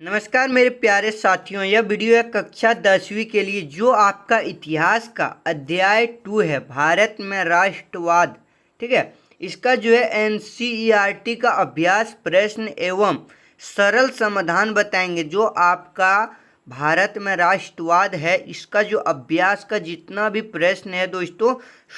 नमस्कार मेरे प्यारे साथियों, यह वीडियो है कक्षा 10वीं के लिए जो आपका इतिहास का अध्याय 2 है, भारत में राष्ट्रवाद। ठीक है, इसका जो है एनसीईआरटी का अभ्यास प्रश्न एवं सरल समाधान बताएंगे। जो आपका भारत में राष्ट्रवाद है, इसका जो अभ्यास का जितना भी प्रश्न है दोस्तों,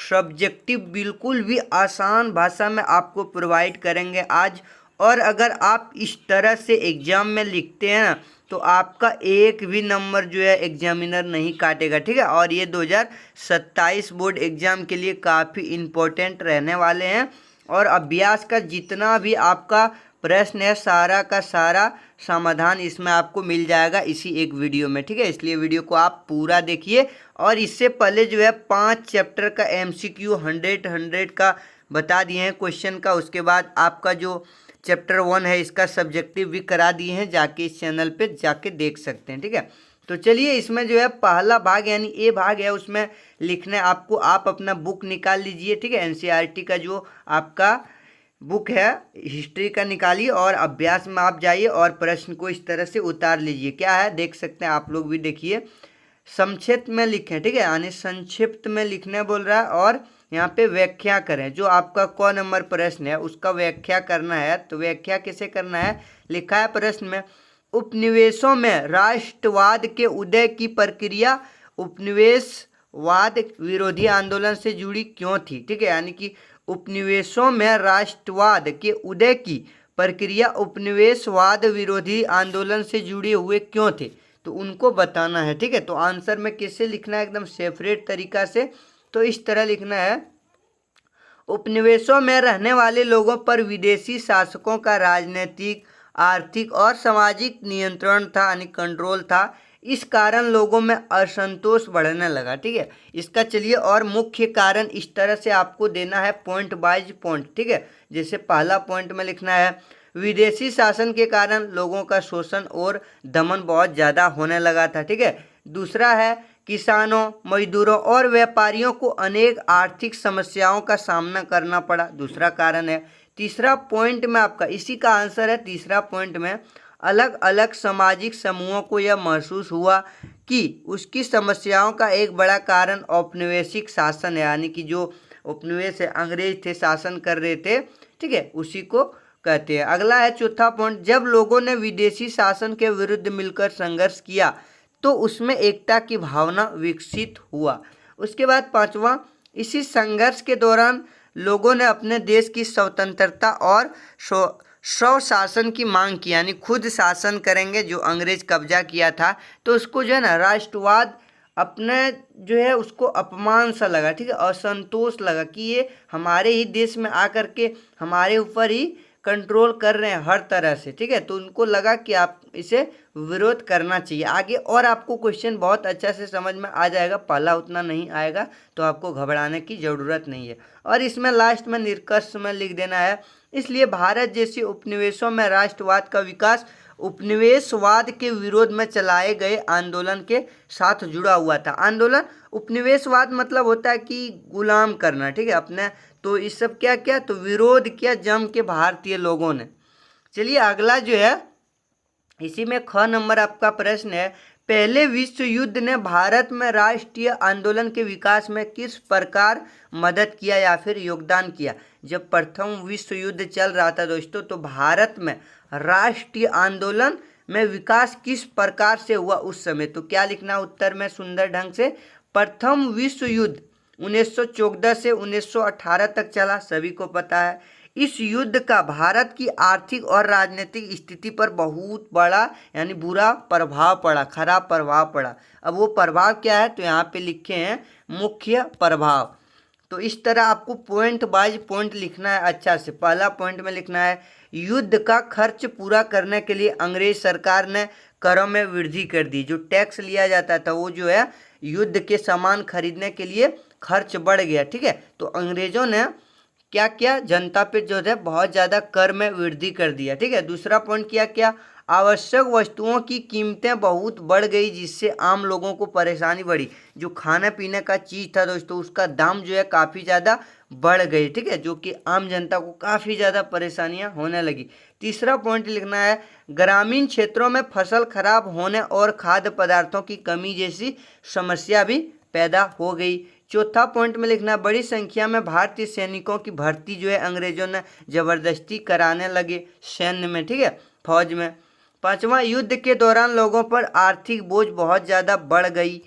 सब्जेक्टिव बिल्कुल भी आसान भाषा में आपको प्रोवाइड करेंगे आज। और अगर आप इस तरह से एग्ज़ाम में लिखते हैं ना, तो आपका एक भी नंबर जो है एग्जामिनर नहीं काटेगा। ठीक है, और ये 2027 बोर्ड एग्ज़ाम के लिए काफ़ी इम्पोर्टेंट रहने वाले हैं। और अभ्यास का जितना भी आपका प्रश्न है, सारा का सारा समाधान इसमें आपको मिल जाएगा इसी एक वीडियो में। ठीक है, इसलिए वीडियो को आप पूरा देखिए। और इससे पहले जो है 5 चैप्टर का MCQ 100 का बता दिए हैं क्वेश्चन का। उसके बाद आपका जो चैप्टर 1 है, इसका सब्जेक्टिव भी करा दिए हैं, जाके इस चैनल पे जाके देख सकते हैं। ठीक है, तो चलिए इसमें जो है पहला भाग यानी ए भाग है, उसमें लिखना है आपको। आप अपना बुक निकाल लीजिए। ठीक है, एनसीईआरटी का जो आपका बुक है हिस्ट्री का निकालिए और अभ्यास में आप जाइए और प्रश्न को इस तरह से उतार लीजिए। क्या है देख सकते हैं आप लोग भी, देखिए संक्षिप्त में लिखें। ठीक है, यानी संक्षिप्त में लिखने बोल रहा है। और यहाँ पे व्याख्या करें। जो आपका क नंबर प्रश्न है उसका व्याख्या करना है। तो व्याख्या कैसे करना है, लिखा है प्रश्न में, उपनिवेशों में राष्ट्रवाद के उदय की प्रक्रिया उपनिवेशवाद विरोधी आंदोलन से जुड़ी क्यों थी। ठीक है, यानी कि उपनिवेशों में राष्ट्रवाद के उदय की प्रक्रिया उपनिवेशवाद विरोधी आंदोलन से जुड़े हुए क्यों थे, तो उनको बताना है। ठीक है, तो आंसर में कैसे लिखना है, एकदम सेपरेट तरीका से। तो इस तरह लिखना है, उपनिवेशों में रहने वाले लोगों पर विदेशी शासकों का राजनीतिक, आर्थिक और सामाजिक नियंत्रण था, यानी कंट्रोल था। इस कारण लोगों में असंतोष बढ़ने लगा। ठीक है, इसका चलिए और मुख्य कारण इस तरह से आपको देना है पॉइंट बाइज पॉइंट। ठीक है, जैसे पहला पॉइंट में लिखना है, विदेशी शासन के कारण लोगों का शोषण और दमन बहुत ज़्यादा होने लगा था। ठीक है, दूसरा है, किसानों, मजदूरों और व्यापारियों को अनेक आर्थिक समस्याओं का सामना करना पड़ा, दूसरा कारण है। तीसरा पॉइंट में आपका इसी का आंसर है। तीसरा पॉइंट में, अलग अलग सामाजिक समूहों को यह महसूस हुआ कि उसकी समस्याओं का एक बड़ा कारण औपनिवेशिक शासन है, यानी कि जो उपनिवेश है, अंग्रेज थे, शासन कर रहे थे। ठीक है, उसी को कहते हैं। अगला है चौथा पॉइंट, जब लोगों ने विदेशी शासन के विरुद्ध मिलकर संघर्ष किया तो उसमें एकता की भावना विकसित हुआ। उसके बाद पांचवा, इसी संघर्ष के दौरान लोगों ने अपने देश की स्वतंत्रता और स्वशासन की मांग की, यानी खुद शासन करेंगे। जो अंग्रेज कब्जा किया था तो उसको जो है ना राष्ट्रवाद अपने जो है उसको अपमान सा लगा। ठीक है, असंतोष लगा कि ये हमारे ही देश में आकर के हमारे ऊपर ही कंट्रोल कर रहे हैं हर तरह से। ठीक है, तो उनको लगा कि आप इसे विरोध करना चाहिए। आगे और आपको क्वेश्चन बहुत अच्छा से समझ में आ जाएगा, पहला उतना नहीं आएगा, तो आपको घबराने की ज़रूरत नहीं है। और इसमें लास्ट में निष्कर्ष में लिख देना है, इसलिए भारत जैसे उपनिवेशों में राष्ट्रवाद का विकास उपनिवेशवाद के विरोध में चलाए गए आंदोलन के साथ जुड़ा हुआ था। आंदोलन, उपनिवेशवाद मतलब होता है कि गुलाम करना। ठीक है, अपने, तो इस सब क्या क्या, तो विरोध किया जम के भारतीय लोगों ने। चलिए अगला जो है, इसी में ख नंबर आपका प्रश्न है, पहले विश्व युद्ध ने भारत में राष्ट्रीय आंदोलन के विकास में किस प्रकार मदद किया या फिर योगदान किया। जब प्रथम विश्व युद्ध चल रहा था दोस्तों, तो भारत में राष्ट्रीय आंदोलन में विकास किस प्रकार से हुआ उस समय। तो क्या लिखना उत्तर में सुंदर ढंग से, प्रथम विश्व युद्ध 1914 से 1918 तक चला, सभी को पता है। इस युद्ध का भारत की आर्थिक और राजनीतिक स्थिति पर बहुत बड़ा यानी बुरा प्रभाव पड़ा, खराब प्रभाव पड़ा। अब वो प्रभाव क्या है, तो यहाँ पे लिखे हैं मुख्य प्रभाव। तो इस तरह आपको पॉइंट बाय पॉइंट लिखना है अच्छा से। पहला पॉइंट में लिखना है, युद्ध का खर्च पूरा करने के लिए अंग्रेज सरकार ने करों में वृद्धि कर दी। जो टैक्स लिया जाता था वो जो है युद्ध के सामान खरीदने के लिए खर्च बढ़ गया। ठीक है, तो अंग्रेजों ने क्या किया, जनता पे जो है बहुत ज़्यादा कर में वृद्धि कर दिया। ठीक है, दूसरा पॉइंट किया क्या, आवश्यक वस्तुओं की कीमतें बहुत बढ़ गई, जिससे आम लोगों को परेशानी बढ़ी। जो खाने पीने का चीज़ था दोस्तों, उसका दाम जो है काफ़ी ज़्यादा बढ़ गई, ठीक है, जो कि आम जनता को काफ़ी ज़्यादा परेशानियां होने लगी। तीसरा पॉइंट लिखना है, ग्रामीण क्षेत्रों में फसल खराब होने और खाद्य पदार्थों की कमी जैसी समस्या भी पैदा हो गई। चौथा पॉइंट में लिखना है, बड़ी संख्या में भारतीय सैनिकों की भर्ती जो है अंग्रेजों ने जबरदस्ती कराने लगे सैन्य में, ठीक है, फौज में। पांचवा, युद्ध के दौरान लोगों पर आर्थिक बोझ बहुत ज़्यादा बढ़ गई।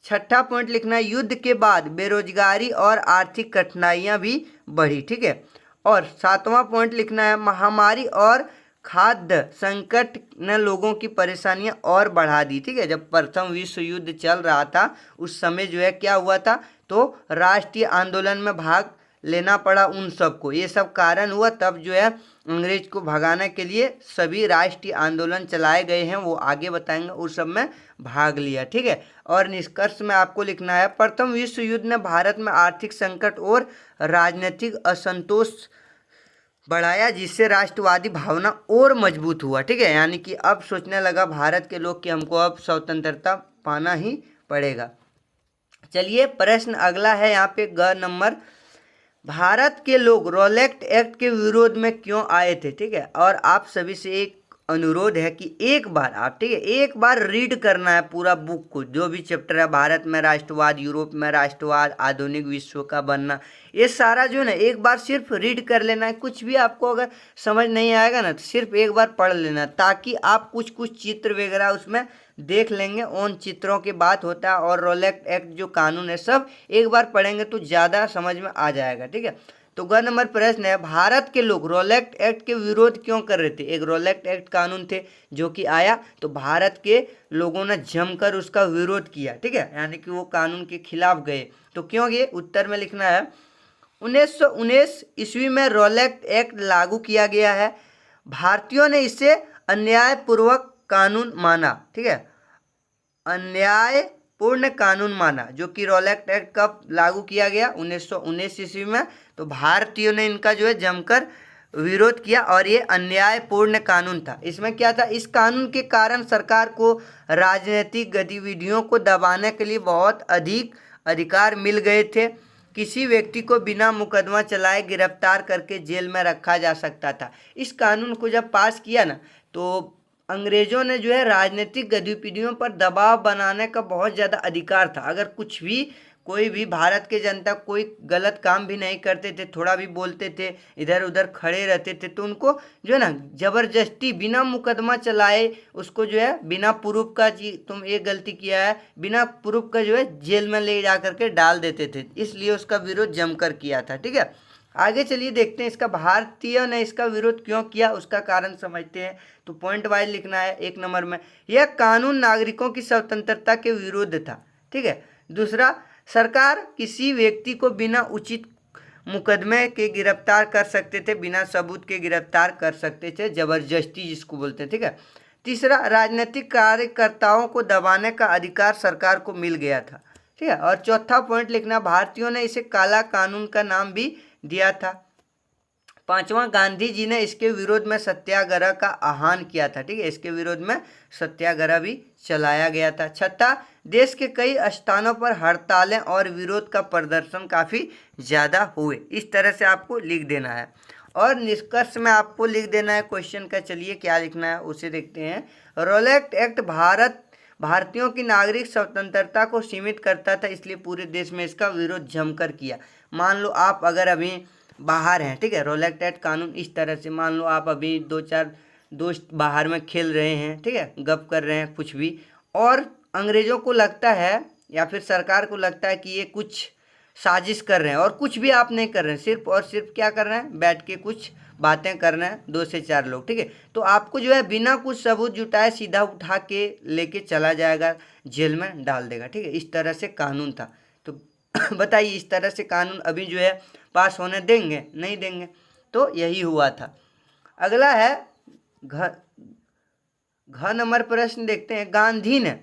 छठा पॉइंट लिखना है, युद्ध के बाद बेरोजगारी और आर्थिक कठिनाइयां भी बढ़ी, ठीक है। और सातवां पॉइंट लिखना है, महामारी और खाद्य संकट ने लोगों की परेशानियां और बढ़ा दी, ठीक है। जब प्रथम विश्व युद्ध चल रहा था उस समय जो है क्या हुआ था, तो राष्ट्रीय आंदोलन में भाग लेना पड़ा उन सबको, ये सब कारण हुआ, तब जो है अंग्रेज को भगाने के लिए सभी राष्ट्रीय आंदोलन चलाए गए हैं, वो आगे बताएंगे, उस सब में भाग लिया, ठीक है। और निष्कर्ष में आपको लिखना है, प्रथम विश्व युद्ध ने भारत में आर्थिक संकट और राजनीतिक असंतोष बढ़ाया, जिससे राष्ट्रवादी भावना और मजबूत हुआ, ठीक है। यानी कि अब सोचने लगा भारत के लोग कि हमको अब स्वतंत्रता पाना ही पड़ेगा। चलिए प्रश्न अगला है यहाँ पे ग नंबर, भारत के लोग रॉलेट एक्ट के विरोध में क्यों आए थे, ठीक है। और आप सभी से एक अनुरोध है कि एक बार आप, ठीक है, एक बार रीड करना है पूरा बुक को, जो भी चैप्टर है, भारत में राष्ट्रवाद, यूरोप में राष्ट्रवाद, आधुनिक विश्व का बनना, ये सारा जो है ना एक बार सिर्फ रीड कर लेना है। कुछ भी आपको अगर समझ नहीं आएगा ना तो सिर्फ एक बार पढ़ लेना, ताकि आप कुछ कुछ चित्र वगैरह उसमें देख लेंगे, उन चित्रों की बात होता है। और रॉलेट एक्ट जो कानून है सब एक बार पढ़ेंगे तो ज़्यादा समझ में आ जाएगा, ठीक है। तो ग नंबर प्रश्न है, भारत के लोग रॉलेट एक्ट के विरोध क्यों कर रहे थे। एक रॉलेट एक्ट कानून थे जो कि आया, तो भारत के लोगों ने जमकर उसका विरोध किया, ठीक है, यानी कि वो कानून के खिलाफ गए। तो क्यों गए, उत्तर में लिखना है, 1919 ईस्वी में रॉलेट एक्ट लागू किया गया है। भारतीयों ने इसे अन्यायपूर्वक कानून माना, ठीक है, अन्यायपूर्ण कानून माना, जो कि रॉलेट एक्ट कब लागू किया गया, 1919 ईस्वी में। तो भारतीयों ने इनका जो है जमकर विरोध किया और ये अन्यायपूर्ण कानून था। इसमें क्या था, इस कानून के कारण सरकार को राजनीतिक गतिविधियों को दबाने के लिए बहुत अधिक अधिकार मिल गए थे। किसी व्यक्ति को बिना मुकदमा चलाए गिरफ्तार करके जेल में रखा जा सकता था। इस कानून को जब पास किया ना, तो अंग्रेजों ने जो है राजनीतिक गतिविधियों पर दबाव बनाने का बहुत ज़्यादा अधिकार था। अगर कुछ भी कोई भी भारत के जनता कोई गलत काम भी नहीं करते थे, थोड़ा भी बोलते थे, इधर उधर खड़े रहते थे, तो उनको जो है ना जबरदस्ती बिना मुकदमा चलाए उसको जो है बिना प्रूफ का तुम ये गलती किया है, बिना प्रूफ का जो है जेल में ले जा करके डाल देते थे। इसलिए उसका विरोध जमकर किया था, ठीक है। आगे चलिए देखते हैं इसका भारतीयों ने इसका विरोध क्यों किया, उसका कारण समझते हैं। तो पॉइंट वाइज लिखना है। एक नंबर में, यह कानून नागरिकों की स्वतंत्रता के विरुद्ध था, ठीक है। दूसरा, सरकार किसी व्यक्ति को बिना उचित मुकदमे के गिरफ्तार कर सकते थे, बिना सबूत के गिरफ्तार कर सकते थे, जबरदस्ती जिसको बोलते हैं, ठीक है। तीसरा, राजनीतिक कार्यकर्ताओं को दबाने का अधिकार सरकार को मिल गया था, ठीक है। और चौथा पॉइंट लिखना, भारतीयों ने इसे काला कानून का नाम भी दिया था। पांचवा, गांधी जी ने इसके विरोध में सत्याग्रह का आह्वान किया था, ठीक है, इसके विरोध में सत्याग्रह भी चलाया गया था। छठा, देश के कई स्थानों पर हड़तालें और विरोध का प्रदर्शन काफ़ी ज़्यादा हुए। इस तरह से आपको लिख देना है और निष्कर्ष में आपको लिख देना है क्वेश्चन का। चलिए क्या लिखना है उसे देखते हैं। रॉलेट एक्ट भारतीयों की नागरिक स्वतंत्रता को सीमित करता था, इसलिए पूरे देश में इसका विरोध जमकर किया। मान लो आप अगर अभी बाहर हैं, ठीक है, रॉलेट एक्ट कानून इस तरह से, मान लो आप अभी 2-4 दोस्त बाहर में खेल रहे हैं, ठीक है, गप कर रहे हैं कुछ भी, और अंग्रेजों को लगता है या फिर सरकार को लगता है कि ये कुछ साजिश कर रहे हैं, और कुछ भी आप नहीं कर रहे हैं, सिर्फ और सिर्फ क्या कर रहे हैं, बैठ के कुछ बातें कर रहे हैं 2 से 4 लोग, ठीक है। तो आपको जो है बिना कुछ सबूत जुटाए सीधा उठा के लेके चला जाएगा, जेल में डाल देगा, ठीक है। इस तरह से कानून था। तो बताइए इस तरह से कानून अभी जो है पास होने देंगे, नहीं देंगे। तो यही हुआ था। अगला है घ नंबर प्रश्न देखते हैं। गांधी ने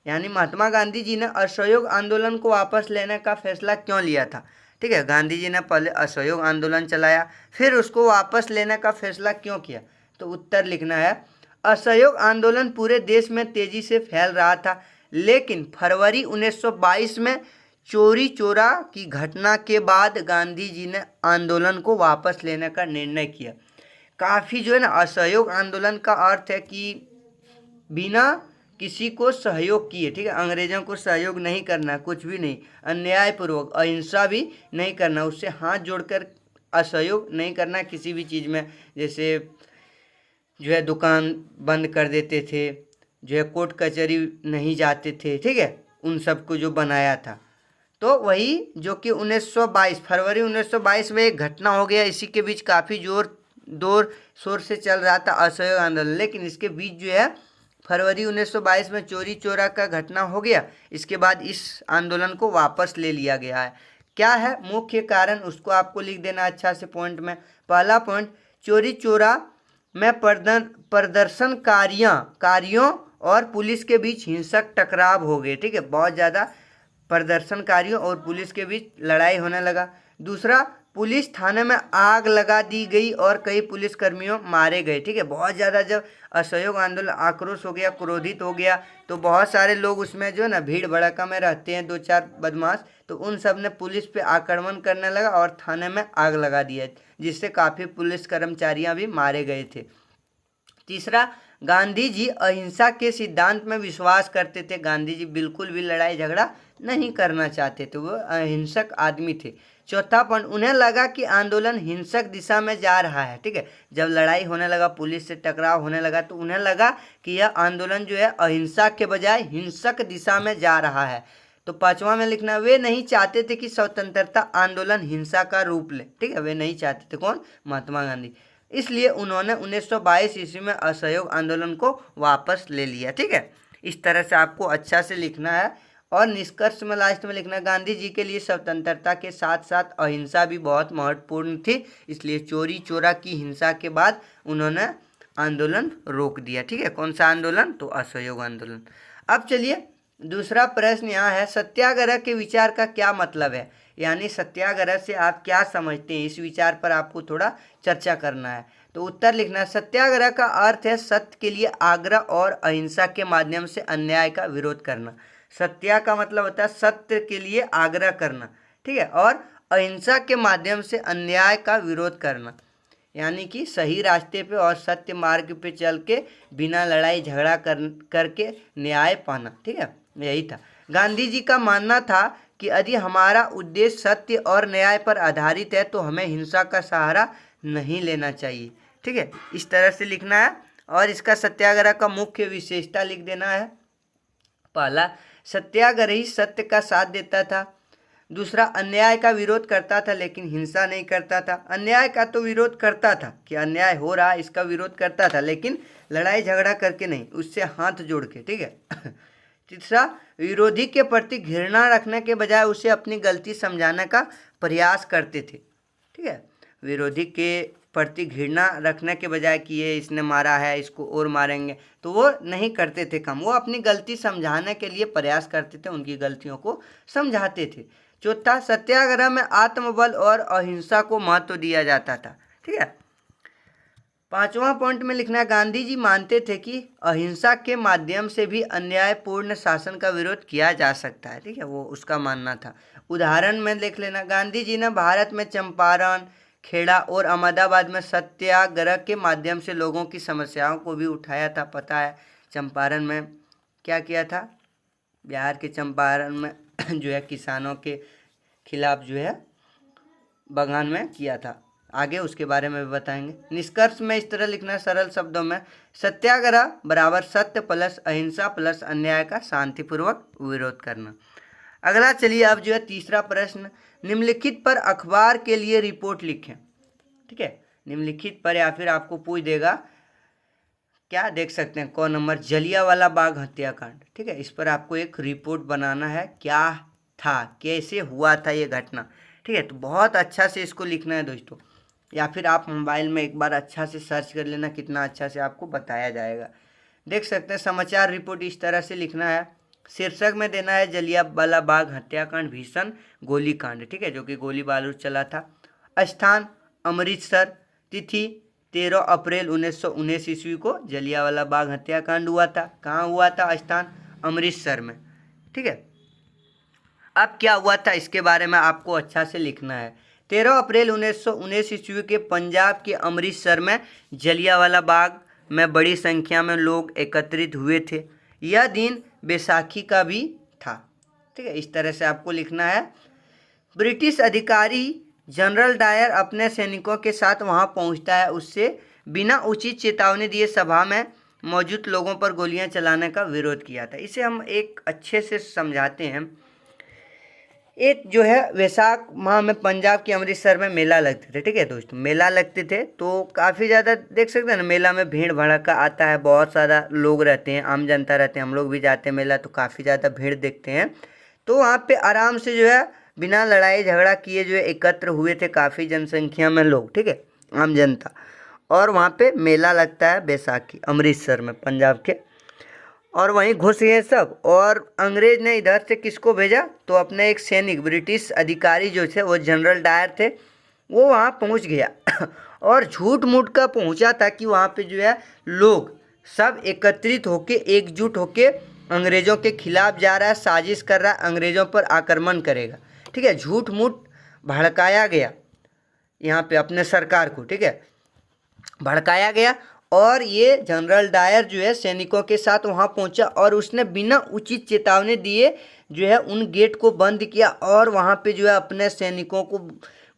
यानी महात्मा गांधी जी ने असहयोग आंदोलन को वापस लेने का फैसला क्यों लिया था, ठीक है। गांधी जी ने पहले असहयोग आंदोलन चलाया, फिर उसको वापस लेने का फैसला क्यों किया। तो उत्तर लिखना है, असहयोग आंदोलन पूरे देश में तेजी से फैल रहा था, लेकिन फरवरी 1922 में चोरी चोरा की घटना के बाद गांधी जी ने आंदोलन को वापस लेने का निर्णय किया। काफ़ी जो है ना, असहयोग आंदोलन का अर्थ है कि बिना किसी को सहयोग किए, ठीक है, अंग्रेजों को सहयोग नहीं करना, कुछ भी नहीं, अन्यायपूर्वक अहिंसा भी नहीं करना, उससे हाथ जोड़कर असहयोग नहीं करना किसी भी चीज़ में। जैसे जो है दुकान बंद कर देते थे, जो है कोर्ट कचहरी नहीं जाते थे, ठीक है, उन सब को जो बनाया था। तो वही जो कि 1922 फरवरी 1922 में एक घटना हो गया। इसी के बीच काफ़ी जोर शोर से चल रहा था असहयोग आंदोलन, लेकिन इसके बीच जो है फरवरी 1922 में चोरी चोरा का घटना हो गया। इसके बाद इस आंदोलन को वापस ले लिया गया है। क्या है मुख्य कारण, उसको आपको लिख देना अच्छा से पॉइंट में। पहला पॉइंट, चोरी चोरा में प्रदर्शनकारियों और पुलिस के बीच हिंसक टकराव हो गए, ठीक है, बहुत ज़्यादा प्रदर्शनकारियों और पुलिस के बीच लड़ाई होने लगा। दूसरा, पुलिस थाने में आग लगा दी गई और कई पुलिसकर्मियों मारे गए, ठीक है, बहुत ज़्यादा जब असहयोग आंदोलन आक्रोश हो गया, क्रोधित हो गया, तो बहुत सारे लोग उसमें जो है ना भीड़ भड़का में रहते हैं, 2-4 बदमाश, तो उन सब ने पुलिस पे आक्रमण करने लगा और थाने में आग लगा दिया, जिससे काफ़ी पुलिस कर्मचारियाँ भी मारे गए थे। तीसरा, गांधी जी अहिंसा के सिद्धांत में विश्वास करते थे। गांधी जी बिल्कुल भी लड़ाई झगड़ा नहीं करना चाहते थे, वो अहिंसक आदमी थे। चौथा पॉइंट, उन्हें लगा कि आंदोलन हिंसक दिशा में जा रहा है, ठीक है, जब लड़ाई होने लगा, पुलिस से टकराव होने लगा, तो उन्हें लगा कि यह आंदोलन जो है अहिंसा के बजाय हिंसक दिशा में जा रहा है। तो पांचवा में लिखना, वे नहीं चाहते थे कि स्वतंत्रता आंदोलन हिंसा का रूप ले, ठीक है, वे नहीं चाहते थे। कौन? महात्मा गांधी। इसलिए उन्होंने 1922 ईस्वी में असहयोग आंदोलन को वापस ले लिया, ठीक है। इस तरह से आपको अच्छा से लिखना है। और निष्कर्ष में लास्ट में लिखना, गांधी जी के लिए स्वतंत्रता के साथ साथ अहिंसा भी बहुत महत्वपूर्ण थी, इसलिए चोरी चोरा की हिंसा के बाद उन्होंने आंदोलन रोक दिया, ठीक है। कौन सा आंदोलन? तो असहयोग आंदोलन। अब चलिए दूसरा प्रश्न यहाँ है, सत्याग्रह के विचार का क्या मतलब है, यानी सत्याग्रह से आप क्या समझते हैं, इस विचार पर आपको थोड़ा चर्चा करना है। तो उत्तर लिखना, सत्याग्रह का अर्थ है सत्य के लिए आग्रह और अहिंसा के माध्यम से अन्याय का विरोध करना। सत्या का मतलब होता है सत्य के लिए आग्रह करना, ठीक है, और अहिंसा के माध्यम से अन्याय का विरोध करना, यानी कि सही रास्ते पे और सत्य मार्ग पे चल के बिना लड़ाई झगड़ा करके न्याय पाना, ठीक है, यही था। गांधी जी का मानना था कि यदि हमारा उद्देश्य सत्य और न्याय पर आधारित है तो हमें हिंसा का सहारा नहीं लेना चाहिए, ठीक है, इस तरह से लिखना है। और इसका सत्याग्रह का मुख्य विशेषता लिख देना है। पहला, सत्याग्रही सत्य का साथ देता था। दूसरा, अन्याय का विरोध करता था लेकिन हिंसा नहीं करता था। अन्याय का तो विरोध करता था कि अन्याय हो रहा है इसका विरोध करता था, लेकिन लड़ाई झगड़ा करके नहीं, उससे हाथ जोड़ के, ठीक है। तीसरा, विरोधी के प्रति घृणा रखने के बजाय उसे अपनी गलती समझाने का प्रयास करते थे, ठीक है, विरोधी के प्रति घृणा रखने के बजाय कि ये इसने मारा है इसको और मारेंगे, तो वो नहीं करते थे काम, वो अपनी गलती समझाने के लिए प्रयास करते थे, उनकी गलतियों को समझाते थे। चौथा, सत्याग्रह में आत्मबल और अहिंसा को महत्व दिया जाता था, ठीक है। पांचवा पॉइंट में लिखना है, गांधी जी मानते थे कि अहिंसा के माध्यम से भी अन्यायपूर्ण शासन का विरोध किया जा सकता है, ठीक है, वो उसका मानना था। उदाहरण में लिख लेना, गांधी जी ने भारत में चंपारण, खेड़ा और अहमदाबाद में सत्याग्रह के माध्यम से लोगों की समस्याओं को भी उठाया था। पता है चंपारण में क्या किया था, बिहार के चंपारण में जो है किसानों के खिलाफ जो है बगान में किया था, आगे उसके बारे में भी बताएंगे। निष्कर्ष में इस तरह लिखना सरल शब्दों में, सत्याग्रह बराबर सत्य प्लस अहिंसा प्लस अन्याय का शांतिपूर्वक विरोध करना। अगला चलिए अब जो है तीसरा प्रश्न, निम्नलिखित पर अखबार के लिए रिपोर्ट लिखें, ठीक है, निम्नलिखित पर, या फिर आपको पूछ देगा क्या, देख सकते हैं कौन नंबर, जलियांवाला बाग हत्याकांड, ठीक है, इस पर आपको एक रिपोर्ट बनाना है, क्या था, कैसे हुआ था ये घटना, ठीक है। तो बहुत अच्छा से इसको लिखना है दोस्तों, या फिर आप मोबाइल में एक बार अच्छा से सर्च कर लेना, कितना अच्छा से आपको बताया जाएगा। देख सकते हैं समाचार रिपोर्ट इस तरह से लिखना है, शीर्षक में देना है जलियांवाला बाग हत्याकांड भीषण गोलीकांड, ठीक है, जो कि गोली बारूद चला था। स्थान अमृतसर, तिथि 13 अप्रैल 1919 ईस्वी को जलियांवाला बाग हत्याकांड हुआ था। कहाँ हुआ था? स्थान अमृतसर में। ठीक है, अब क्या हुआ था इसके बारे में आपको अच्छा से लिखना है। 13 अप्रैल 1919 ईस्वी के पंजाब के अमृतसर में जलियांवाला बाग में बड़ी संख्या में लोग एकत्रित हुए थे। यह दिन बैसाखी का भी था। ठीक है, इस तरह से आपको लिखना है। ब्रिटिश अधिकारी जनरल डायर अपने सैनिकों के साथ वहां पहुंचता है। उससे बिना उचित चेतावनी दिए सभा में मौजूद लोगों पर गोलियां चलाने का विरोध किया था। इसे हम एक अच्छे से समझाते हैं। एक जो है वैशाख माह में पंजाब के अमृतसर में मेला लगते थे। ठीक है दोस्तों, मेला लगते थे तो काफ़ी ज़्यादा देख सकते हैं ना, मेला में भीड़ भड़का आता है, बहुत सारा लोग रहते हैं, आम जनता रहते हैं। हम लोग भी जाते हैं मेला तो काफ़ी ज़्यादा भीड़ देखते हैं। तो वहाँ पे आराम से जो है बिना लड़ाई झगड़ा किए जो है एकत्र हुए थे काफ़ी जनसंख्या में लोग। ठीक है, आम जनता। और वहाँ पे मेला लगता है बैसाखी अमृतसर में पंजाब के, और वहीं घुस गए सब। और अंग्रेज ने इधर से किसको भेजा? तो अपने एक सैनिक ब्रिटिश अधिकारी जो थे, वो जनरल डायर थे, वो वहाँ पहुँच गया और झूठ मूठ का पहुँचा था कि वहाँ पे जो है लोग सब एकत्रित होके एकजुट होके अंग्रेज़ों के खिलाफ जा रहा है, साजिश कर रहा है, अंग्रेज़ों पर आक्रमण करेगा। ठीक है, झूठ मूठ भड़काया गया यहाँ पे अपने सरकार को। ठीक है, भड़काया गया और ये जनरल डायर जो है सैनिकों के साथ वहाँ पहुँचा और उसने बिना उचित चेतावनी दिए जो है उन गेट को बंद किया और वहाँ पे जो है अपने सैनिकों को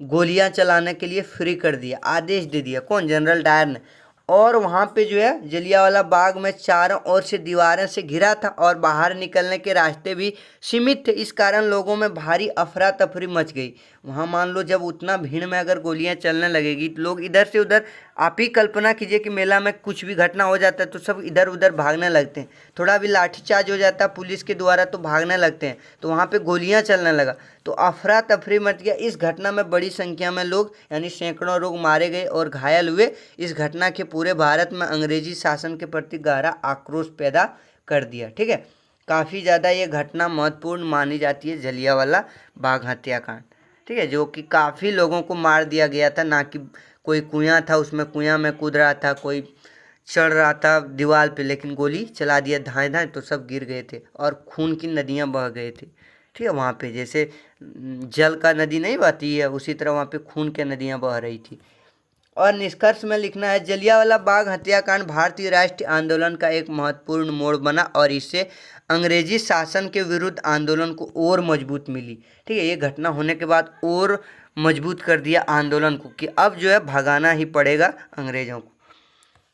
गोलियां चलाने के लिए फ्री कर दिया, आदेश दे दिया। कौन? जनरल डायर ने। और वहाँ पे जो है जलियांवाला बाग में चारों ओर से दीवारें से घिरा था और बाहर निकलने के रास्ते भी सीमित थे। इस कारण लोगों में भारी अफरा तफरी मच गई। वहाँ मान लो जब उतना भीड़ में अगर गोलियां चलने लगेगी तो लोग इधर से उधर, आप ही कल्पना कीजिए कि मेला में कुछ भी घटना हो जाता है तो सब इधर उधर भागने लगते हैं। थोड़ा भी लाठीचार्ज हो जाता है पुलिस के द्वारा तो भागने लगते हैं। तो वहाँ पे गोलियां चलने लगा तो अफरा तफरी मच गया। इस घटना में बड़ी संख्या में लोग यानी सैकड़ों लोग मारे गए और घायल हुए। इस घटना के पूरे भारत में अंग्रेजी शासन के प्रति गहरा आक्रोश पैदा कर दिया। ठीक है, काफ़ी ज़्यादा ये घटना महत्वपूर्ण मानी जाती है, जलियांवाला बाग हत्याकांड। ठीक है, जो कि काफ़ी लोगों को मार दिया गया था। ना कि कोई कुआं था उसमें कुआं में कूद रहा था, कोई चढ़ रहा था दीवार पे, लेकिन गोली चला दिया धाए धाए तो सब गिर गए थे और खून की नदियां बह गए थे। ठीक है, वहाँ पे जैसे जल का नदी नहीं बहती है उसी तरह वहाँ पे खून की नदियां बह रही थी। और निष्कर्ष में लिखना है, जलियांवाला बाग हत्याकांड भारतीय राष्ट्रीय आंदोलन का एक महत्वपूर्ण मोड़ बना और इससे अंग्रेजी शासन के विरुद्ध आंदोलन को और मजबूत मिली। ठीक है, ये घटना होने के बाद और मजबूत कर दिया आंदोलन को कि अब जो है भगाना ही पड़ेगा अंग्रेजों को।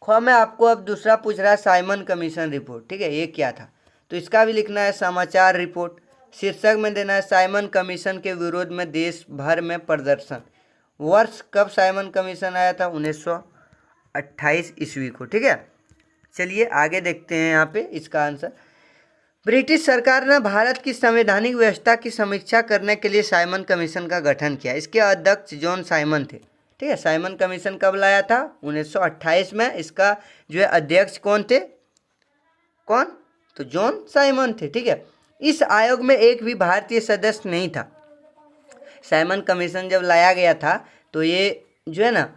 खो में आपको अब दूसरा पूछ रहा है साइमन कमीशन रिपोर्ट। ठीक है, ये क्या था? तो इसका भी लिखना है समाचार रिपोर्ट। शीर्षक में देना है साइमन कमीशन के विरोध में देश भर में प्रदर्शन। वर्ष कब साइमन कमीशन आया था? 1928 ईस्वी को। ठीक है, चलिए आगे देखते हैं यहाँ पे इसका आंसर। ब्रिटिश सरकार ने भारत की संवैधानिक व्यवस्था की समीक्षा करने के लिए साइमन कमीशन का गठन किया। इसके अध्यक्ष जॉन साइमन थे। ठीक है, साइमन कमीशन कब लाया था? 1928 में। इसका जो है अध्यक्ष कौन थे? कौन? तो जॉन साइमन थे। ठीक है, इस आयोग में एक भी भारतीय सदस्य नहीं था। साइमन कमीशन जब लाया गया था तो ये जो है ना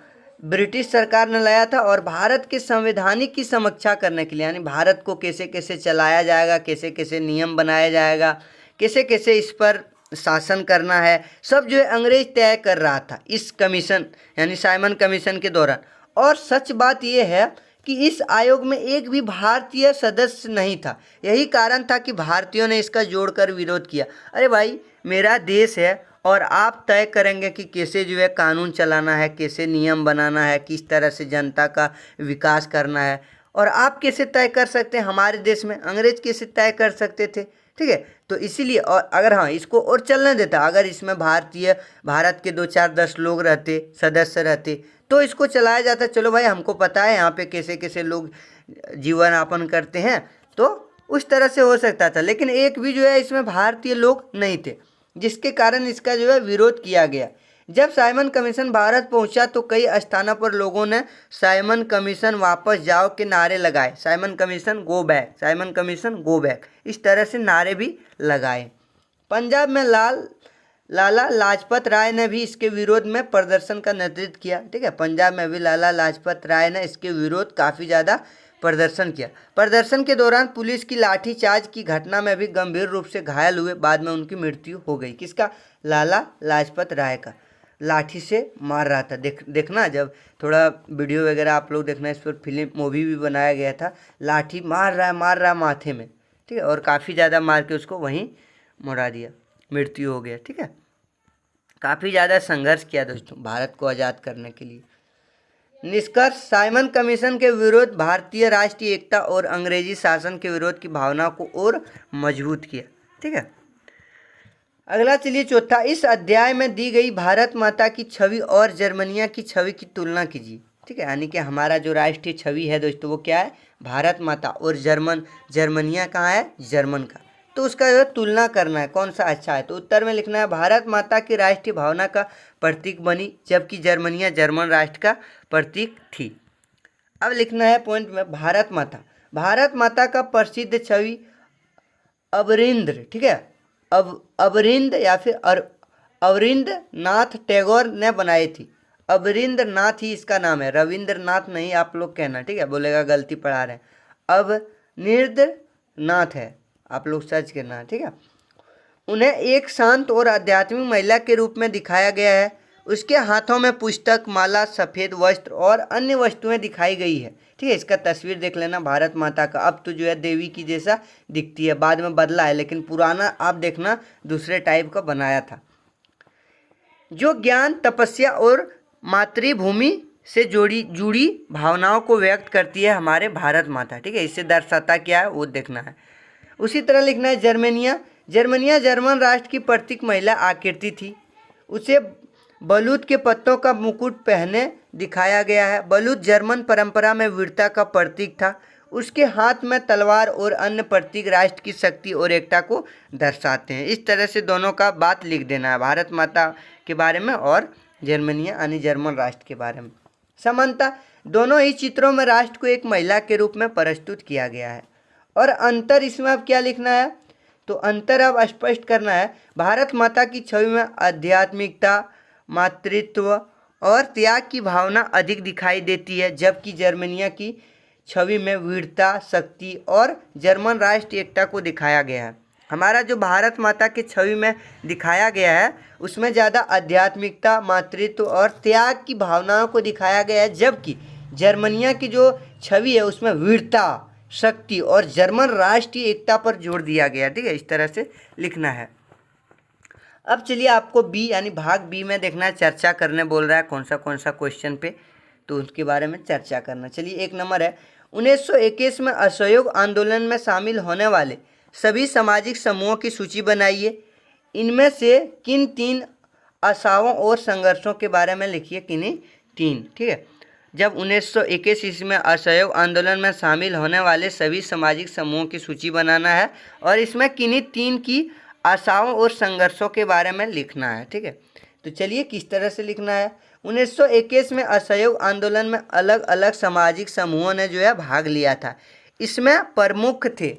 ब्रिटिश सरकार ने लाया था और भारत के संवैधानिक की समीक्षा करने के लिए, यानी भारत को कैसे कैसे चलाया जाएगा, कैसे कैसे नियम बनाया जाएगा, कैसे कैसे इस पर शासन करना है, सब जो है अंग्रेज तय कर रहा था इस कमीशन यानी साइमन कमीशन के दौरान। और सच बात यह है कि इस आयोग में एक भी भारतीय सदस्य नहीं था। यही कारण था कि भारतीयों ने इसका जोड़कर विरोध किया। अरे भाई, मेरा देश है और आप तय करेंगे कि कैसे जो है कानून चलाना है, कैसे नियम बनाना है, किस तरह से जनता का विकास करना है, और आप कैसे तय कर सकते हैं? हमारे देश में अंग्रेज कैसे तय कर सकते थे? ठीक है, तो इसीलिए, और अगर हाँ इसको और चलने देता, अगर इसमें भारत के 2-4-10 लोग रहते, सदस्य रहते, तो इसको चलाया जाता। चलो भाई, हमको पता है यहाँ पे कैसे कैसे लोग जीवन यापन करते हैं, तो उस तरह से हो सकता था। लेकिन एक भी जो है इसमें भारतीय लोग नहीं थे, जिसके कारण इसका जो है विरोध किया गया। जब साइमन कमीशन भारत पहुंचा तो कई स्थानों पर लोगों ने साइमन कमीशन वापस जाओ के नारे लगाए। Simon commission go back, Simon commission go back, इस तरह से नारे भी लगाए। पंजाब में लाला लाजपत राय ने भी इसके विरोध में प्रदर्शन का नेतृत्व किया। ठीक है, पंजाब में भी लाला लाजपत राय ने इसके विरोध काफ़ी ज़्यादा प्रदर्शन किया। प्रदर्शन के दौरान पुलिस की लाठीचार्ज की घटना में भी गंभीर रूप से घायल हुए, बाद में उनकी मृत्यु हो गई। किसका? लाला लाजपत राय का। लाठी से मार रहा था। देखना, जब थोड़ा वीडियो वगैरह आप लोग देखना, इस पर फिल्म मूवी भी बनाया गया था। लाठी मार रहा है माथे में। ठीक है, और काफ़ी ज़्यादा मार के उसको वहीं मुड़ा दिया, मृत्यु हो गया। ठीक है, काफ़ी ज़्यादा संघर्ष किया दोस्तों भारत को आज़ाद करने के लिए। निष्कर्ष, साइमन कमीशन के विरोध भारतीय राष्ट्रीय एकता और अंग्रेजी शासन के विरोध की भावना को और मजबूत किया। ठीक है, अगला चलिए चौथा, इस अध्याय में दी गई भारत माता की छवि और जर्मनिया की छवि की तुलना कीजिए। ठीक है, यानी कि हमारा जो राष्ट्रीय छवि है दोस्तों वो क्या है? भारत माता। और जर्मनिया कहाँ है? जर्मन का। तो उसका जो तुलना करना है, कौन सा अच्छा है। तो उत्तर में लिखना है भारत माता की राष्ट्रीय भावना का प्रतीक बनी, जबकि जर्मनिया जर्मन राष्ट्र का प्रतीक थी। अब लिखना है पॉइंट में, भारत माता का प्रसिद्ध छवि अवरिंद्र, ठीक है, अवरिंद या फिर अवरिंद नाथ टैगोर ने बनाई थी। अवरिंद्र नाथ ही इसका नाम है, रविंद्रनाथ नहीं आप लोग कहना। ठीक है, बोलेगा गलती पढ़ा रहे हैं। अवनिर्द्र नाथ है, आप लोग सर्च करना। ठीक है, उन्हें एक शांत और आध्यात्मिक महिला के रूप में दिखाया गया है। उसके हाथों में पुस्तक, माला, सफ़ेद वस्त्र और अन्य वस्तुएं दिखाई गई है। ठीक है, इसका तस्वीर देख लेना भारत माता का। अब तो जो है देवी की जैसा दिखती है, बाद में बदला है, लेकिन पुराना आप देखना दूसरे टाइप का बनाया था, जो ज्ञान, तपस्या और मातृभूमि से जुड़ी भावनाओं को व्यक्त करती है हमारे भारत माता। ठीक है, इससे दर्शाता क्या है वो देखना है। उसी तरह लिखना है जर्मनिया जर्मन राष्ट्र की प्रतीक महिला आकृति थी। उसे बलूत के पत्तों का मुकुट पहने दिखाया गया है। बलूत जर्मन परंपरा में वीरता का प्रतीक था। उसके हाथ में तलवार और अन्य प्रतीक राष्ट्र की शक्ति और एकता को दर्शाते हैं। इस तरह से दोनों का बात लिख देना है, भारत माता के बारे में और जर्मनिया यानी जर्मन राष्ट्र के बारे में। समानता, दोनों ही चित्रों में राष्ट्र को एक महिला के रूप में प्रस्तुत किया गया है। और अंतर इसमें अब क्या लिखना है, तो अंतर अब स्पष्ट करना है। भारत माता की छवि में आध्यात्मिकता, मातृत्व और त्याग की भावना अधिक दिखाई देती है, जबकि जर्मनिया की छवि में वीरता, शक्ति और जर्मन राष्ट्रीय एकता को दिखाया गया है। हमारा जो भारत माता की छवि में दिखाया गया है उसमें ज़्यादा आध्यात्मिकता, मातृत्व और त्याग की भावनाओं को दिखाया गया है, जबकि जर्मनिया की जो छवि है उसमें वीरता, शक्ति और जर्मन राष्ट्रीय एकता पर जोर दिया गया। ठीक है, इस तरह से लिखना है। अब चलिए आपको बी यानी भाग बी में देखना है, चर्चा करने बोल रहा है कौन सा क्वेश्चन पे, तो उसके बारे में चर्चा करना। चलिए, एक नंबर है 1921 में असहयोग आंदोलन में शामिल होने वाले सभी सामाजिक समूहों की सूची बनाइए। इनमें से किन 3 आशाओं और संघर्षों के बारे में लिखिए, किन्हीं 3। ठीक है, जब 1921 ईस्वी में असहयोग आंदोलन में शामिल होने वाले सभी सामाजिक समूहों की सूची बनाना है और इसमें किन्हीं 3 की आशाओं और संघर्षों के बारे में लिखना है। ठीक है, तो चलिए किस तरह से लिखना है। 1921 में असहयोग आंदोलन में अलग अलग सामाजिक समूहों ने जो है भाग लिया था। इसमें प्रमुख थे,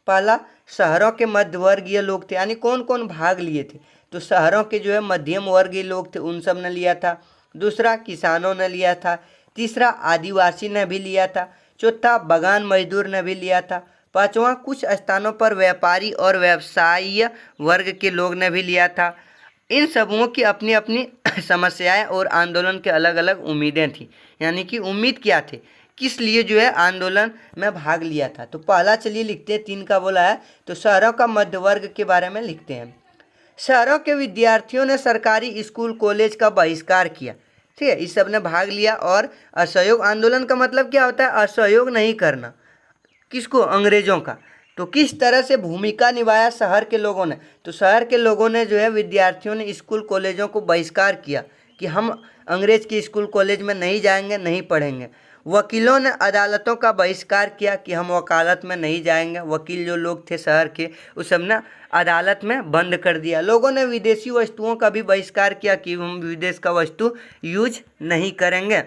पहला शहरों के मध्यवर्गीय लोग थे, यानी कौन कौन भाग लिए थे, तो शहरों के जो है मध्यम वर्गीय लोग थे उन सब ने लिया था। दूसरा किसानों ने लिया था। तीसरा आदिवासी ने भी लिया था। चौथा बागान मजदूर ने भी लिया था। पांचवा कुछ स्थानों पर व्यापारी और व्यवसायी वर्ग के लोग ने भी लिया था। इन समूहों की अपनी अपनी समस्याएं और आंदोलन के अलग अलग उम्मीदें थी, यानी कि उम्मीद क्या थे, किस लिए जो है आंदोलन में भाग लिया था। तो पहला चलिए लिखते हैं, 3 का बोला है, तो शहरों का मध्य वर्ग के बारे में लिखते हैं। शहरों के विद्यार्थियों ने सरकारी स्कूल कॉलेज का बहिष्कार किया। ठीक है, इस सब ने भाग लिया। और असहयोग आंदोलन का मतलब क्या होता है, असहयोग नहीं करना, किसको, अंग्रेजों का। तो किस तरह से भूमिका निभाया शहर के लोगों ने, तो शहर के लोगों ने जो है विद्यार्थियों ने स्कूल कॉलेजों को बहिष्कार किया कि हम अंग्रेज के स्कूल कॉलेज में नहीं जाएंगे, नहीं पढ़ेंगे। वकीलों ने अदालतों का बहिष्कार किया कि हम वकालत में नहीं जाएंगे। वकील जो लोग थे शहर के, उस सब ने अदालत में बंद कर दिया। लोगों ने विदेशी वस्तुओं का भी बहिष्कार किया कि हम विदेश का वस्तु यूज नहीं करेंगे।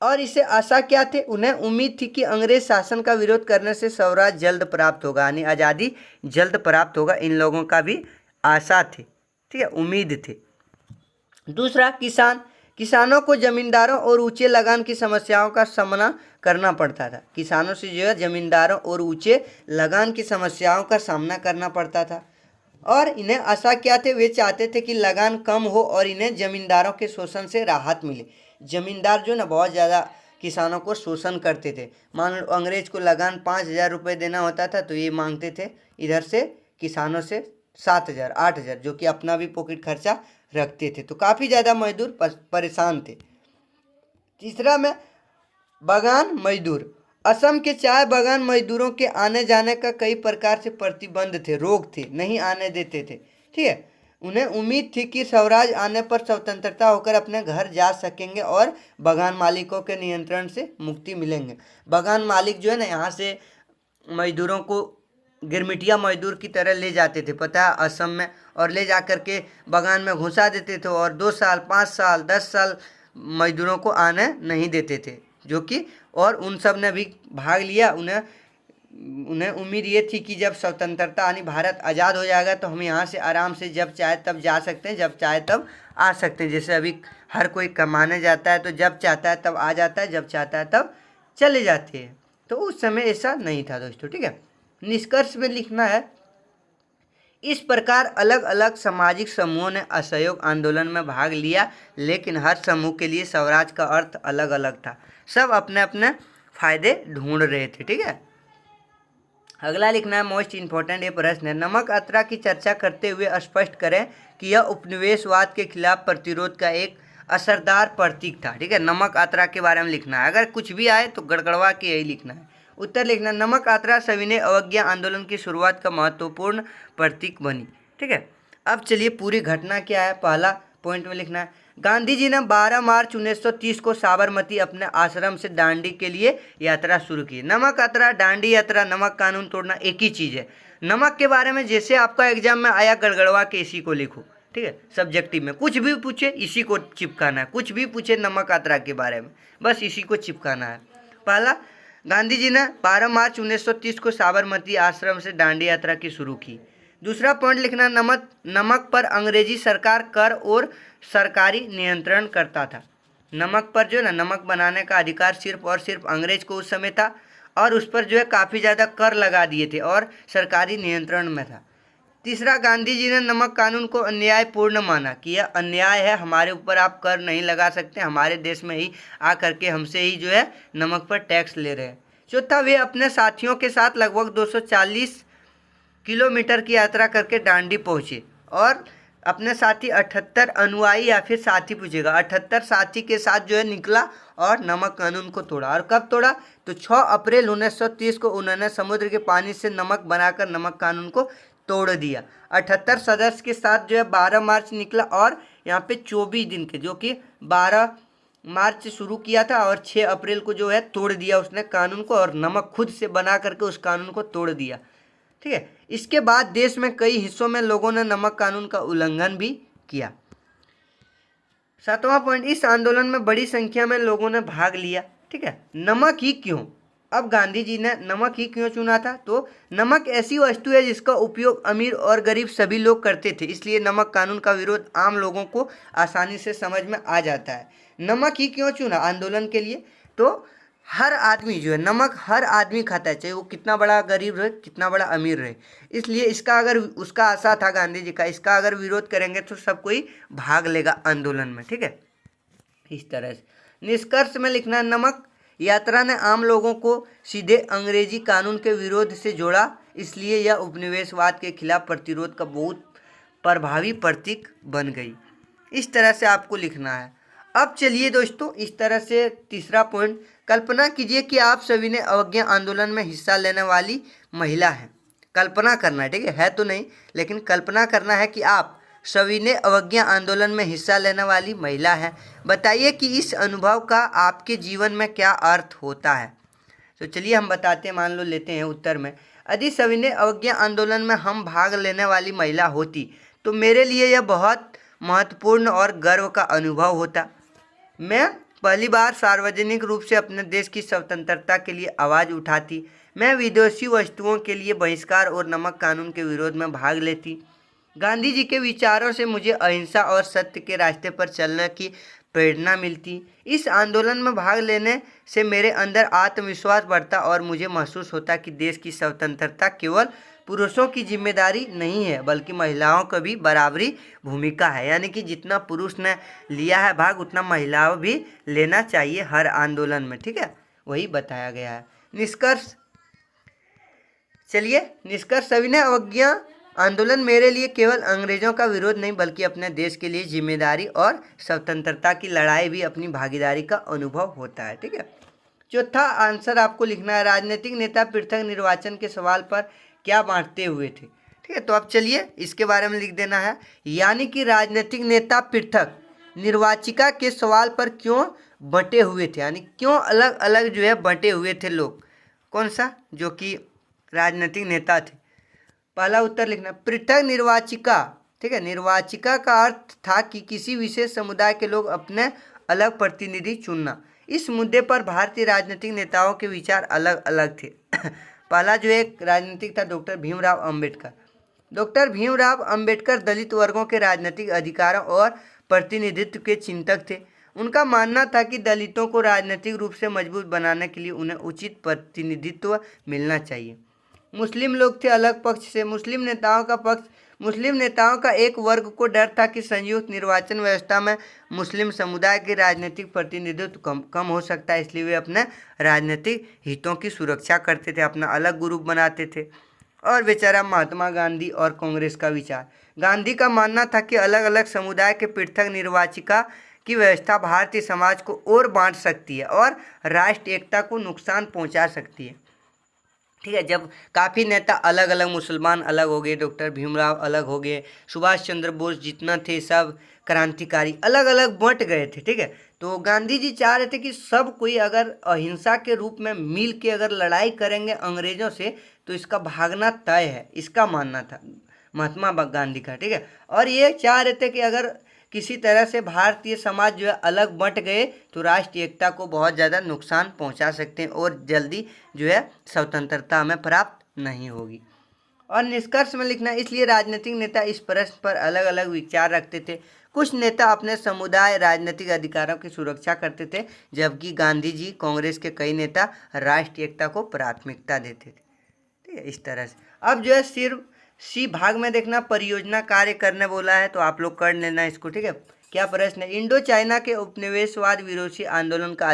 और इसे आशा क्या थे, उन्हें उम्मीद थी कि अंग्रेज शासन का विरोध करने से स्वराज जल्द प्राप्त होगा, यानी आज़ादी जल्द प्राप्त होगा, इन लोगों का भी आशा थी। ठीक है, उम्मीद थी। दूसरा, किसानों को जमींदारों और ऊंचे लगान की समस्याओं का सामना करना पड़ता था। किसानों से जो है जमींदारों और ऊंचे लगान की समस्याओं का सामना करना पड़ता था। और इन्हें आशा क्या थे, वे चाहते थे कि लगान कम हो और इन्हें जमींदारों के शोषण से राहत मिले। जमींदार जो ना बहुत ज़्यादा किसानों को शोषण करते थे। मान लो अंग्रेज को लगान 5,000 रुपये देना होता था तो ये मांगते थे इधर से किसानों से 7,000 8,000, जो कि अपना भी पॉकेट खर्चा रखते थे। तो काफ़ी ज़्यादा मजदूर परेशान थे। तीसरा में बागान मजदूर। असम के चाय बागान मजदूरों के आने जाने का कई प्रकार से प्रतिबंध थे, रोक थे, नहीं आने देते थे। ठीक है, उन्हें उम्मीद थी कि स्वराज आने पर स्वतंत्रता होकर अपने घर जा सकेंगे और बागान मालिकों के नियंत्रण से मुक्ति मिलेंगे। बागान मालिक जो है ना यहाँ से मजदूरों को गिरमिटिया मजदूर की तरह ले जाते थे, पता है, असम में, और ले जा कर के बागान में घुसा देते थे और 2 साल 5 साल 10 साल मजदूरों को आने नहीं देते थे, जो कि और उन सब ने भी भाग लिया। उन्हें उम्मीद ये थी कि जब स्वतंत्रता यानी भारत आज़ाद हो जाएगा तो हम यहाँ से आराम से जब चाहे तब जा सकते हैं, जब चाहे तब आ सकते हैं। जैसे अभी हर कोई कमाने जाता है तो जब चाहता है तब आ जाता है, जब चाहता है तब चले जाते हैं। तो उस समय ऐसा नहीं था दोस्तों। ठीक है, निष्कर्ष में लिखना है, इस प्रकार अलग अलग सामाजिक समूहों ने असहयोग आंदोलन में भाग लिया, लेकिन हर समूह के लिए स्वराज का अर्थ अलग अलग था। सब अपने अपने फायदे ढूंढ रहे थे। ठीक है, अगला लिखना है, मोस्ट इंपॉर्टेंट ये प्रश्न है, नमक यात्रा की चर्चा करते हुए स्पष्ट करें कि यह उपनिवेशवाद के खिलाफ प्रतिरोध का एक असरदार प्रतीक था। ठीक है, नमक यात्रा के बारे में लिखना है, अगर कुछ भी आए तो गड़गड़वा के यही लिखना है। उत्तर लिखना, नमक यात्रा सविनय अवज्ञा आंदोलन की शुरुआत का महत्वपूर्ण प्रतीक बनी। ठीक है, अब चलिए पूरी घटना क्या है, पहला पॉइंट में लिखना है, गांधी जी ने 12 मार्च 1930 को साबरमती अपने आश्रम से दांडी के लिए यात्रा शुरू की। नमक यात्रा, दांडी यात्रा, नमक कानून तोड़ना एक ही चीज़ है। नमक के बारे में जैसे आपका एग्जाम में आया गड़गड़वा के इसी को लिखो। ठीक है, सब्जेक्टिव में कुछ भी पूछे इसी को चिपकाना है, कुछ भी पूछे नमक यात्रा के बारे में बस इसी को चिपकाना है। पहला, गांधी जी ने 12 मार्च 1930 को साबरमती आश्रम से दांडी यात्रा की शुरू की। दूसरा पॉइंट लिखना, नमक पर अंग्रेजी सरकार कर और सरकारी नियंत्रण करता था। नमक पर जो है ना, नमक बनाने का अधिकार सिर्फ और सिर्फ अंग्रेज को उस समय था और उस पर जो है काफ़ी ज़्यादा कर लगा दिए थे और सरकारी नियंत्रण में था। तीसरा, गांधी जी ने नमक कानून को अन्यायपूर्ण माना कि यह अन्याय है, हमारे ऊपर आप कर नहीं लगा सकते, हमारे देश में ही आ करके हमसे ही जो है नमक पर टैक्स ले रहे हैं। चौथा, वे अपने साथियों के साथ लगभग 240 किलोमीटर की यात्रा करके दांडी पहुँचे और अपने साथी 78 अनुयायी या फिर साथी पूछेगा 78 साथी के साथ जो है निकला और नमक कानून को तोड़ा। और कब तोड़ा, तो 6 अप्रैल 1930 को उन्होंने समुद्र के पानी से नमक बनाकर नमक कानून को तोड़ दिया। 78 सदस्य के साथ जो है 12 मार्च निकला और यहाँ पे 24 दिन के, जो कि 12 मार्च शुरू किया था और 6 अप्रैल को जो है तोड़ दिया उसने कानून को और नमक खुद से बना करके उस कानून को तोड़ दिया। ठीक है, इसके बाद देश में कई हिस्सों में लोगों ने नमक कानून का उल्लंघन भी किया। 7वां पॉइंट, इस आंदोलन में बड़ी संख्या में लोगों ने भाग लिया। ठीक है, नमक ही क्यों, अब गांधी जी ने नमक ही क्यों चुना था, तो नमक ऐसी वस्तु है जिसका उपयोग अमीर और गरीब सभी लोग करते थे, इसलिए नमक कानून का विरोध आम लोगों को आसानी से समझ में आ जाता है। नमक ही क्यों चुना आंदोलन के लिए, तो हर आदमी जो है नमक हर आदमी खाता है, चाहे वो कितना बड़ा गरीब रहे कितना बड़ा अमीर रहे, इसलिए इसका अगर उसका आशा था गांधी जी का, इसका अगर विरोध करेंगे तो सब कोई भाग लेगा आंदोलन में। ठीक है, इस तरह से निष्कर्ष में लिखना, नमक यात्रा ने आम लोगों को सीधे अंग्रेजी कानून के विरोध से जोड़ा, इसलिए यह उपनिवेशवाद के खिलाफ प्रतिरोध का बहुत प्रभावी प्रतीक बन गई। इस तरह से आपको लिखना है। अब चलिए दोस्तों, इस तरह से तीसरा पॉइंट, कल्पना कीजिए कि आप सभी ने अवज्ञा आंदोलन में हिस्सा लेने वाली महिला हैं। कल्पना करना है, ठीक है तो नहीं, लेकिन कल्पना करना है कि आप सभी ने अवज्ञा आंदोलन में हिस्सा लेने वाली महिला हैं। बताइए कि इस अनुभव का आपके जीवन में क्या अर्थ होता है। तो चलिए हम बताते हैं, मान लो लेते हैं उत्तर में, यदि सभी ने अवज्ञा आंदोलन में हम भाग लेने वाली महिला होती तो मेरे लिए यह बहुत महत्वपूर्ण और गर्व का अनुभव होता। मैं पहली बार सार्वजनिक रूप से अपने देश की स्वतंत्रता के लिए आवाज़ उठाती। मैं विदेशी वस्तुओं के लिए बहिष्कार और नमक कानून के विरोध में भाग लेती। गांधी जी के विचारों से मुझे अहिंसा और सत्य के रास्ते पर चलने की प्रेरणा मिलती। इस आंदोलन में भाग लेने से मेरे अंदर आत्मविश्वास बढ़ता और मुझे महसूस होता कि देश की स्वतंत्रता केवल पुरुषों की जिम्मेदारी नहीं है बल्कि महिलाओं का भी बराबरी भूमिका है। यानी कि जितना पुरुष ने लिया है भाग उतना महिलाओं भी लेना चाहिए हर आंदोलन में, ठीक है, वही बताया गया है। निष्कर्ष, चलिए निष्कर्ष, सविनय अवज्ञा आंदोलन मेरे लिए केवल अंग्रेजों का विरोध नहीं बल्कि अपने देश के लिए जिम्मेदारी और स्वतंत्रता की लड़ाई भी अपनी भागीदारी का अनुभव होता है, ठीक है। चौथा आंसर आपको लिखना है, राजनीतिक नेता पृथक निर्वाचन के सवाल पर क्या बांटते हुए थे, ठीक है। तो अब चलिए इसके बारे में लिख देना है, यानी कि राजनीतिक नेता पृथक निर्वाचिका के सवाल पर क्यों बंटे हुए थे, यानी क्यों अलग अलग जो है बंटे हुए थे लोग, कौन सा, जो कि राजनीतिक नेता थे। पहला उत्तर लिखना, पृथक निर्वाचिका, ठीक है, निर्वाचिका का अर्थ था कि किसी विशेष समुदाय के लोग अपने अलग प्रतिनिधि चुनना। इस मुद्दे पर भारतीय राजनीतिक नेताओं के विचार अलग अलग थे। पहला जो एक राजनीतिक था डॉक्टर भीमराव अंबेडकर। डॉक्टर भीमराव अंबेडकर दलित वर्गों के राजनीतिक अधिकारों और प्रतिनिधित्व के चिंतक थे। उनका मानना था कि दलितों को राजनीतिक रूप से मजबूत बनाने के लिए उन्हें उचित प्रतिनिधित्व मिलना चाहिए। मुस्लिम लोग थे अलग पक्ष से। मुस्लिम नेताओं का एक वर्ग को डर था कि संयुक्त निर्वाचन व्यवस्था में मुस्लिम समुदाय के राजनीतिक प्रतिनिधित्व कम हो सकता है, इसलिए वे अपने राजनीतिक हितों की सुरक्षा करते थे, अपना अलग ग्रुप बनाते थे। और बेचारा महात्मा गांधी और कांग्रेस का विचार, गांधी का मानना था कि अलग अलग समुदाय के पृथक निर्वाचिका की व्यवस्था भारतीय समाज को और बांट सकती है और राष्ट्रीय एकता को नुकसान पहुंचा सकती है, ठीक है। जब काफ़ी नेता अलग अलग, मुसलमान अलग हो गए, डॉक्टर भीमराव अलग हो गए, सुभाष चंद्र बोस जितना थे सब क्रांतिकारी अलग अलग बंट गए थे, ठीक है। तो गांधी जी चाह रहे थे कि सब कोई अगर अहिंसा के रूप में मिल के अगर लड़ाई करेंगे अंग्रेज़ों से तो इसका भागना तय है, इसका मानना था महात्मा गांधी का, ठीक है। और ये चाह रहे थे कि अगर किसी तरह से भारतीय समाज जो है अलग बंट गए तो राष्ट्रीय एकता को बहुत ज़्यादा नुकसान पहुंचा सकते हैं और जल्दी जो है स्वतंत्रता हमें प्राप्त नहीं होगी। और निष्कर्ष में लिखना, इसलिए राजनीतिक नेता इस प्रश्न पर अलग अलग विचार रखते थे। कुछ नेता अपने समुदाय राजनीतिक अधिकारों की सुरक्षा करते थे जबकि गांधी जी, कांग्रेस के कई नेता राष्ट्रीय एकता को प्राथमिकता देते थे, ठीक है, इस तरह से। अब जो है सिर्फ सी भाग में देखना, परियोजना कार्य करने बोला है तो आप लोग कर लेना इसको, ठीक है। क्या प्रश्न है, इंडो चाइना के उपनिवेशवाद विरोधी आंदोलन का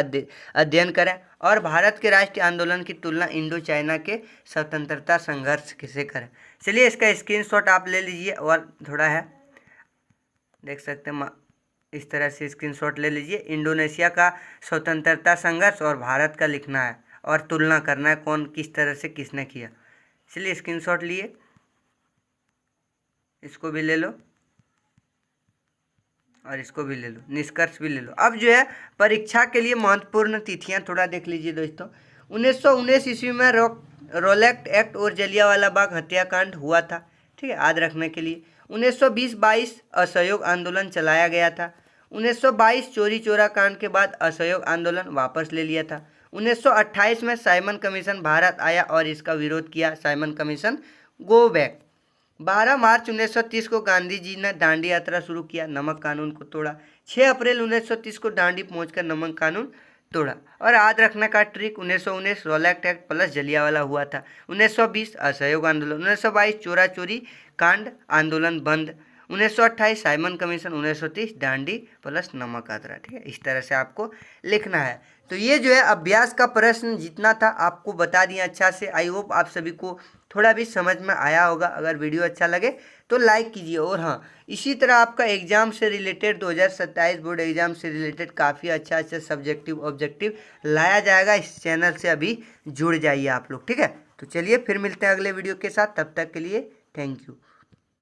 अध्ययन करें और भारत के राष्ट्रीय आंदोलन की तुलना इंडो चाइना के स्वतंत्रता संघर्ष से करें। चलिए इसका स्क्रीनशॉट आप ले लीजिए और थोड़ा है देख सकते हैं, इस तरह से स्क्रीनशॉट ले लीजिए। इंडोनेशिया का स्वतंत्रता संघर्ष और भारत का लिखना है और तुलना करना है कौन किस तरह से किसने किया। चलिए स्क्रीनशॉट लिए, इसको भी ले लो और इसको भी ले लो, निष्कर्ष भी ले लो। अब जो है परीक्षा के लिए महत्वपूर्ण तिथियां थोड़ा देख लीजिए दोस्तों। 1919 ईस्वी में रोलेक्ट एक्ट और जलियांवाला बाग हत्याकांड हुआ था, ठीक है, याद रखने के लिए। 1920-22 असहयोग आंदोलन चलाया गया था। 1922 चोरी चोरा कांड के बाद असहयोग आंदोलन वापस ले लिया था। 1928 में साइमन कमीशन भारत आया और इसका विरोध किया, साइमन कमीशन गो बैक। 12 मार्च 1930 को गांधी जी ने दांडी यात्रा शुरू किया, नमक कानून को तोड़ा। 6 अप्रैल 1930 को दांडी पहुंचकर नमक कानून तोड़ा। और याद रखने का ट्रिक, 1919 रोलेक्ट एक्ट प्लस जलियांवाला हुआ था। 1920 असहयोग आंदोलन, 1922 चोरा चोरी कांड आंदोलन बंद, 1928 साइमन कमीशन, 1930 दांडी प्लस नमक यात्रा, ठीक है, इस तरह से आपको लिखना है। तो ये जो है अभ्यास का प्रश्न जितना था आपको बता दिया अच्छा से। आई होप आप सभी को थोड़ा भी समझ में आया होगा। अगर वीडियो अच्छा लगे तो लाइक कीजिए। और हाँ, इसी तरह आपका एग्जाम से रिलेटेड 2027 बोर्ड एग्जाम से रिलेटेड काफ़ी अच्छा सब्जेक्टिव ऑब्जेक्टिव लाया जाएगा इस चैनल से, अभी जुड़ जाइए आप लोग, ठीक है। तो चलिए फिर मिलते हैं अगले वीडियो के साथ, तब तक के लिए थैंक यू।